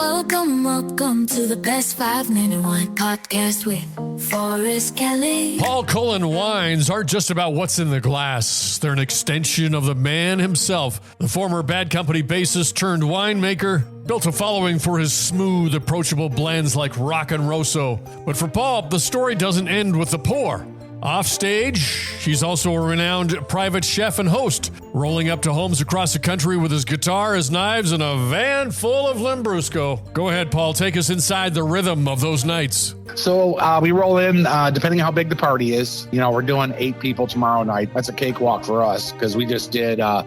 Welcome to the best 5-minute wine podcast with Forrest Kelly. Paul Cullen wines aren't just about what's in the glass. They're an extension of the man himself. The former Bad Company bassist turned winemaker built a following for his smooth, approachable blends like Rock and Rosso. But for Paul, the story doesn't end with the pour. Offstage, he's also a renowned private chef and host, rolling up to homes across the country with his guitar, his knives, and a van full of Lambrusco. Go ahead, Paul. Take us inside the rhythm of those nights. So we roll in, depending on how big the party is. You know, we're doing 8 people tomorrow night. That's a cakewalk for us because we just did a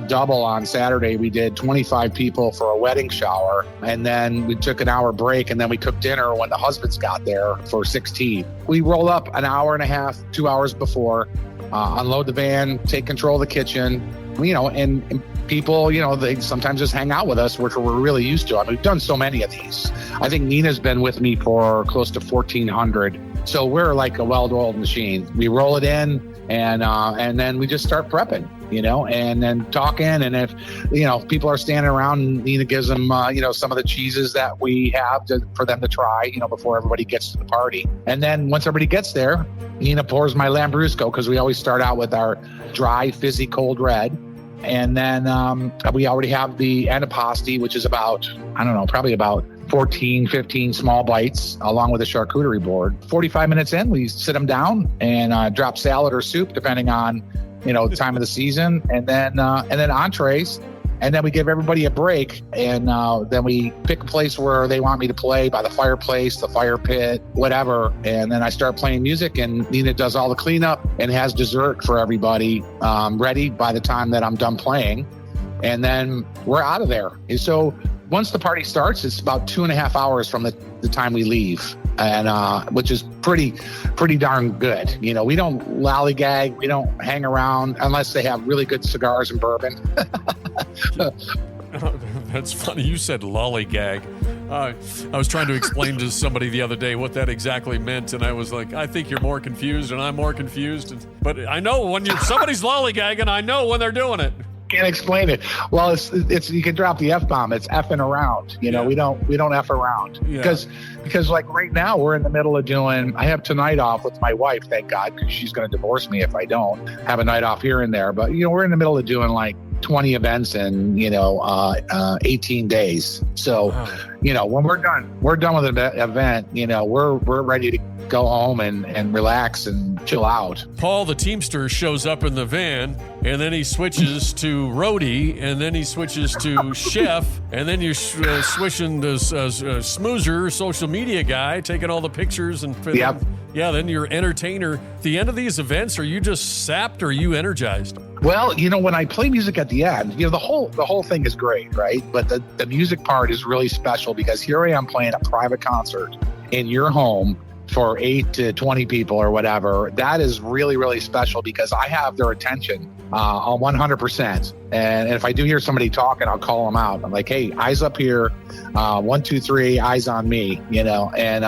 double on Saturday. We did 25 people for a wedding shower, and then we took an hour break, and then we cooked dinner when the husbands got there for 16. We roll up an hour and a half, 2 hours before, unload the van, take control of the kitchen, you know, and people, you know, they sometimes just hang out with us, which we're really used to. I mean, we've done so many of these. I think Nina's been with me for close to 1,400. So we're like a well-oiled machine. We roll it in, and then we just start prepping, you know, and then talking. And if, you know, people are standing around, Nina gives them, you know, some of the cheeses that we have for them to try, you know, before everybody gets to the party. And then once everybody gets there, Nina pours my Lambrusco, because we always start out with our dry, fizzy, cold red. And then we already have the Antipasti, which is about, I don't know, probably about 14, 15 small bites, along with a charcuterie board. 45 minutes in, we sit them down and drop salad or soup, depending on, you know, the time of the season. And then entrees. And then we give everybody a break, and then we pick a place where they want me to play, by the fireplace, the fire pit, whatever. And then I start playing music, and Nina does all the cleanup and has dessert for everybody ready by the time that I'm done playing. And then we're out of there. And so once the party starts, it's about 2.5 hours from the time we leave, and which is pretty darn good. You know, we don't lollygag, we don't hang around unless they have really good cigars and bourbon. That's funny. You said lollygag. I was trying to explain to somebody the other day what that exactly meant, and I was like, I think you're more confused, and I'm more confused. But I know when somebody's lollygagging, I know when they're doing it. Can't explain it. Well, it's you can drop the F-bomb. It's effing around. You know, we don't F around, because like right now we're in the middle of doing. I have tonight off with my wife, thank God, because she's going to divorce me if I don't have a night off here and there. But you know, we're in the middle of doing like 20 events in 18 days. So you know, when we're done with the event, you know, we're ready to go home and relax and chill out. Paul, the Teamster, shows up in the van, and then he switches to roadie, and then he switches to chef, and then you're switching to smoozer, social media guy, taking all the pictures, and then you're entertainer. At the end of these events, are you just sapped, or are you energized? Well, you know, when I play music at the end, you know, the whole thing is great, right? But the music part is really special, because here I am playing a private concert in your home for 8 to 20 people or whatever. That is really, really special, because I have their attention on 100%. And if I do hear somebody talking, I'll call them out. I'm like, hey, eyes up here, 1, 2, 3, eyes on me, you know. And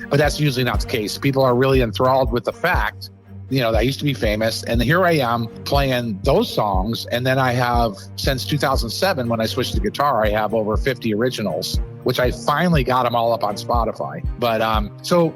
but that's usually not the case. People are really enthralled with the fact, you know, that I used to be famous, and here I am playing those songs. And then I have, since 2007, when I switched to guitar, I have over 50 originals, which I finally got them all up on Spotify. But so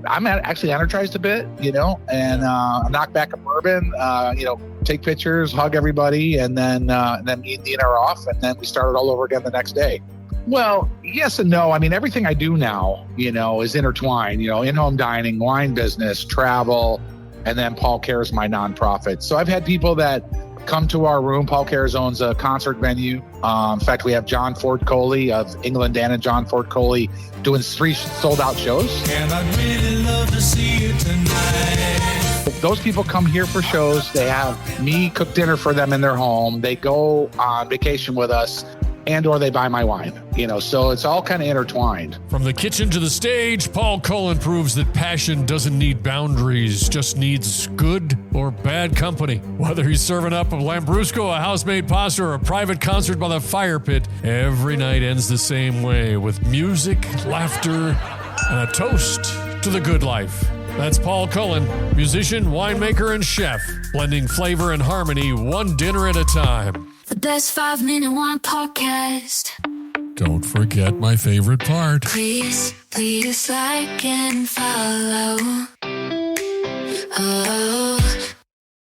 I'm actually energized a bit, you know, and knock back a bourbon, you know, take pictures, hug everybody, and then me and Nina are off, and then we start it all over again the next day. Well, yes and no. I mean, everything I do now, you know, is intertwined, you know, in-home dining, wine business, travel. And then Paul Cares, my nonprofit. So I've had people that come to our room. Paul Cares owns a concert venue. In fact, we have John Ford Coley of England and John Ford Coley doing 3 sold-out shows. And I'd really love to see you tonight. Those people come here for shows. They have me cook dinner for them in their home. They go on vacation with us, and or they buy my wine, you know, so it's all kind of intertwined. From the kitchen to the stage, Paul Cullen proves that passion doesn't need boundaries, just needs good or bad company. Whether he's serving up a Lambrusco, a house-made pasta, or a private concert by the fire pit, every night ends the same way, with music, laughter, and a toast to the good life. That's Paul Cullen, musician, winemaker, and chef, blending flavor and harmony one dinner at a time. The best 5-minute wine podcast. Don't forget my favorite part. Please like and follow. Oh,